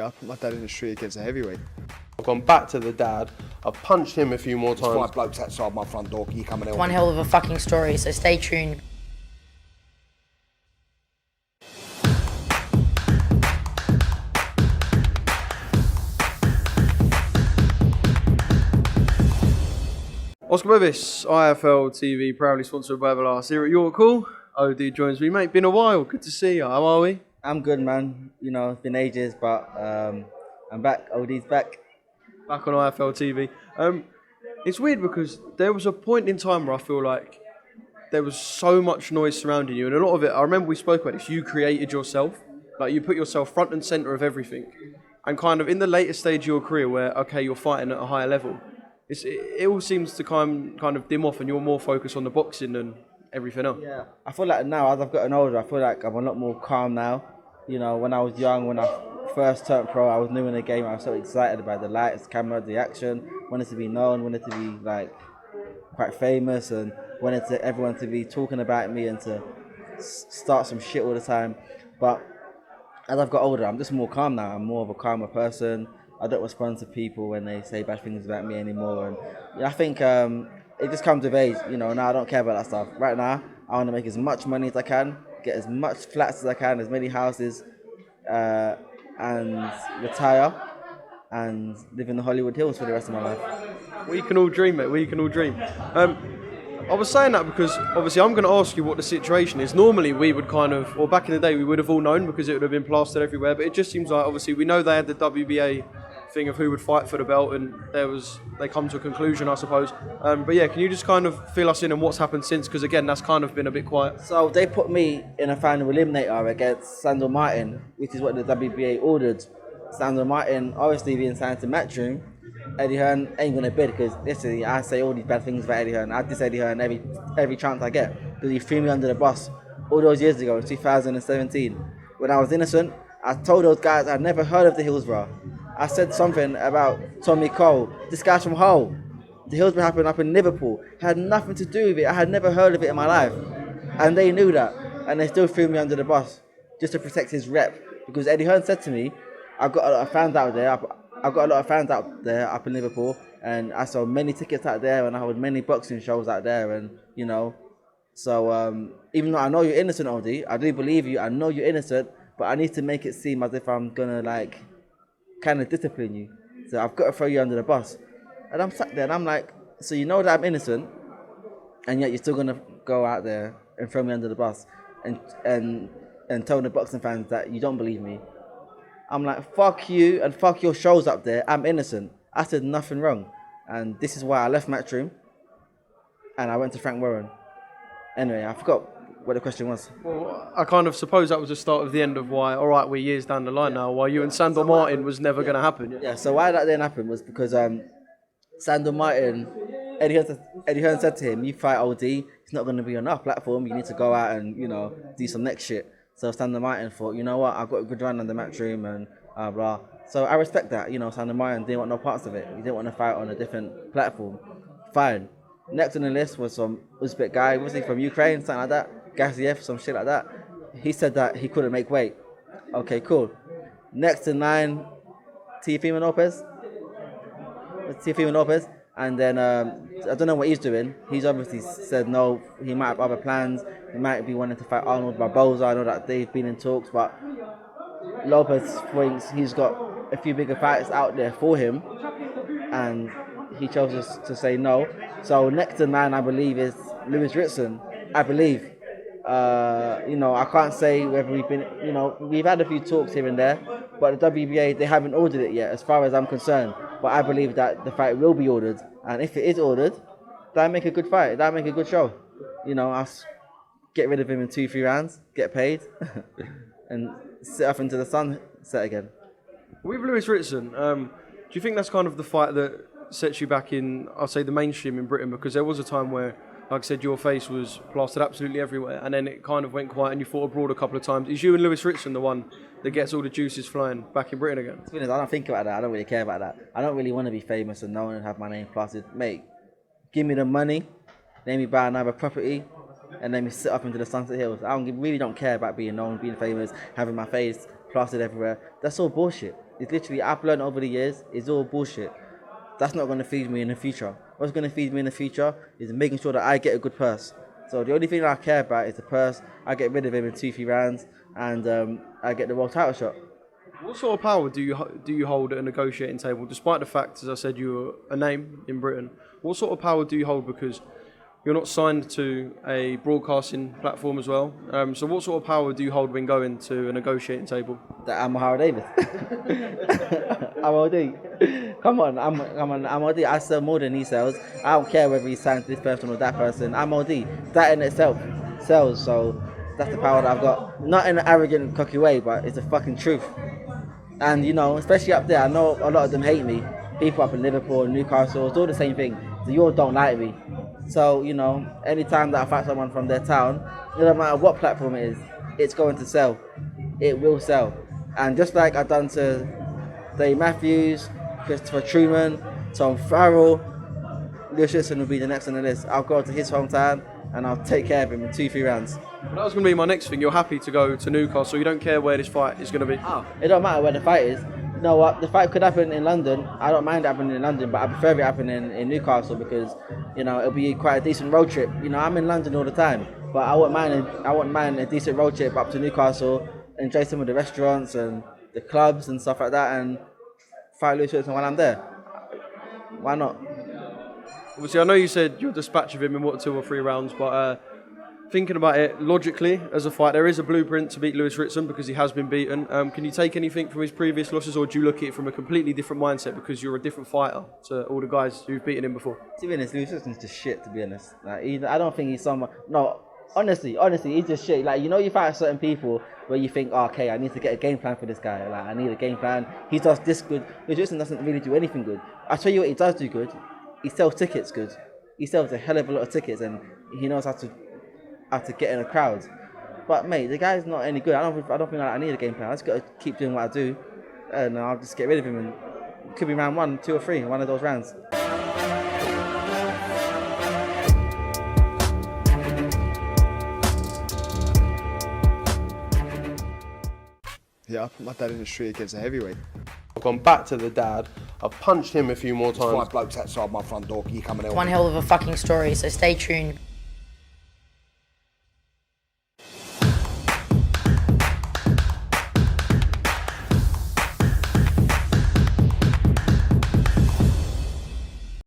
I put my dad in the street against a heavyweight. I've gone back to the dad. I've punched him a few more times. 5 blokes outside my front door. Can you come and help One me? hell of a fucking story, so stay tuned. Oscar Bevis, IFL TV, proudly sponsored by Everlast here at York Hall. OD joins me, mate. Been a while. Good to see you. How are we? I'm good, man. You know, it's been ages, but I'm back. OD's back. Back on IFL TV. It's weird because there was a point in time where I feel like there was so much noise surrounding you, and a lot of it, I remember we spoke about this, you created yourself. Like, you put yourself front and centre of everything. And kind of in the later stage of your career where, okay, you're fighting at a higher level, it all seems to kind of dim off and you're more focused on the boxing than everything else. Yeah, I feel like now, as I've gotten older, I feel like I'm a lot more calm now. You know, when I was young, when I first turned pro, I was new in the game. I was so excited about the lights, camera, the action. Wanted to be known, wanted to be like quite famous, and wanted everyone to be talking about me and to start some shit all the time. But as I've got older, I'm just more calm now. I'm more of a calmer person. I don't respond to people when they say bad things about me anymore. And I think it just comes with age. You know, now I don't care about that stuff. Right now, I want to make as much money as I can, get as much flats as I can, as many houses, and retire and live in the Hollywood Hills for the rest of my life. We can all dream, mate. We can all dream. I was saying that because obviously I'm going to ask you what the situation is. Normally we would or back in the day we would have all known because it would have been plastered everywhere, but it just seems like obviously we know they had the WBA thing of who would fight for the belt, and they come to a conclusion, I suppose. But yeah, can you just kind of fill us in on what's happened since? Because again, that's kind of been a bit quiet. So they put me in a final eliminator against Sandor Martin, which is what the WBA ordered. Sandor Martin obviously being signed to Matchroom. Eddie Hearn ain't gonna bid because literally I say all these bad things about Eddie Hearn. I diss Eddie Hearn every chance I get because he threw me under the bus all those years ago in 2017 when I was innocent. I told those guys I'd never heard of the Hillsborough. I said something about Tommy Cole. This guy's from Hull. The Hillsborough happened up in Liverpool. Had nothing to do with it. I had never heard of it in my life, and they knew that, and they still threw me under the bus just to protect his rep because Eddie Hearn said to me, "I've got a lot of fans out there. I've got a lot of fans out there up in Liverpool, and I sold many tickets out there, and I had many boxing shows out there, and you know, so even though I know you're innocent, OD, I do believe you. I know you're innocent, but I need to make it seem as if I'm gonna like kind of discipline you. So I've got to throw you under the bus." And I'm sat there, and I'm like, so you know that I'm innocent, and yet you're still gonna go out there and throw me under the bus, and tell the boxing fans that you don't believe me. I'm like, fuck you and fuck your shows up there. I'm innocent. I said nothing wrong. And this is why I left Matchroom and I went to Frank Warren. Anyway, I forgot what the question was. Well, I kind of suppose that was the start of the end of why, all right, we're years down the line now, why you and Sandor Martin was never going to happen. Yeah, so why that didn't happen was because Sandor Martin, Eddie Hearn said to him, you fight OD, it's not going to be on our platform. You need to go out and, you know, do some next shit. So Sandor Martin thought, you know what, I've got a good run on the Matchroom and blah. So I respect that. You know, Sandor Martin didn't want no parts of it. He didn't want to fight on a different platform. Fine. Next on the list was some Uzbek guy, was he from Ukraine, something like that? Gaziev, some shit like that. He said that he couldn't make weight. Okay, cool. Next in line, Teofimo Lopez. And then, I don't know what he's doing. He's obviously said no, he might have other plans. He might be wanting to fight Arnold Barboza. I know that they've been in talks, but Lopez thinks he's got a few bigger fights out there for him, and he chose to say no. So next in line, I believe, is Lewis Ritson. I believe. You know, I can't say whether we've had a few talks here and there, but the WBA, they haven't ordered it yet, as far as I'm concerned. But I believe that the fight will be ordered, and if it is ordered, that'll make a good fight. That'll make a good show. You know, I'll get rid of him in 2-3 rounds, get paid, and sit up into the sunset again. With Lewis Ritson, do you think that's kind of the fight that sets you back in, I'll say, the mainstream in Britain? Because there was a time where, like I said, your face was plastered absolutely everywhere, and then it kind of went quiet and you fought abroad a couple of times. Is you and Lewis Ritson the one that gets all the juices flying back in Britain again? To be honest, I don't think about that. I don't really care about that. I don't really want to be famous and known and have my name plastered. Mate, give me the money, let me buy another property, and let me sit up into the Sunset Hills. Really don't care about being known, being famous, having my face plastered everywhere. That's all bullshit. It's literally, I've learned over the years, it's all bullshit. That's not going to feed me in the future. What's going to feed me in the future is making sure that I get a good purse. So the only thing I care about is the purse. I get rid of him in 2-3 rounds, and I get the world title shot. What sort of power do you hold at a negotiating table? Despite the fact, as I said, you're a name in Britain. What sort of power do you hold, because you're not signed to a broadcasting platform as well? So what sort of power do you hold when going to a negotiating table? That I'm Ohara Davies. I'm OD. Come on, I'm OD. I sell more than he sells. I don't care whether he's signed to this person or that person. I'm OD. That in itself sells. So that's the power that I've got. Not in an arrogant, cocky way, but it's the fucking truth. And you know, especially up there, I know a lot of them hate me. People up in Liverpool, Newcastle, it's all the same thing. You all don't like me. So, you know, anytime that I fight someone from their town, no matter what platform it is, it's going to sell. It will sell. And just like I've done to Dave Matthews, Christopher Truman, Tom Farrell, Lewis Ritson will be the next on the list. I'll go to his hometown and I'll take care of him in 2-3 rounds. Well, that was going to be my next thing. You're happy to go to Newcastle. You don't care where this fight is going to be. Oh, it don't matter where the fight is. You know what? The fight could happen in London. I don't mind it happening in London, but I prefer it happening in Newcastle because, you know, it'll be quite a decent road trip. You know, I'm in London all the time, but I wouldn't mind a decent road trip up to Newcastle, enjoy some of the restaurants and the clubs and stuff like that, and fight Lewis Ritson while I'm there. Why not? Obviously, I know you said you'll dispatch of him in 2 or 3 rounds, but thinking about it logically as a fight, there is a blueprint to beat Lewis Ritson because he has been beaten. Can you take anything from his previous losses, or do you look at it from a completely different mindset because you're a different fighter to all the guys who've beaten him before? To be honest, Lewis Ritson's just shit, to be honest. Like, I don't think he's someone... No, honestly, he's just shit. Like, you know, you fight certain people where you think, oh, okay, I need to get a game plan for this guy. Like, I need a game plan. He does this good. Lewis Ritson doesn't really do anything good. I'll tell you what he does do good. He sells tickets good. He sells a hell of a lot of tickets, and he knows how to get in a crowd. But mate, the guy's not any good. I don't think I need a game plan. I just got to keep doing what I do, and I'll just get rid of him. And it could be round 1, 2 or 3, one of those rounds. Yeah, I put my dad in the street against a heavyweight. I've gone back to the dad. I've punched him a few more times. 5 blokes outside my front door. You coming in? One hell of a fucking story, so stay tuned.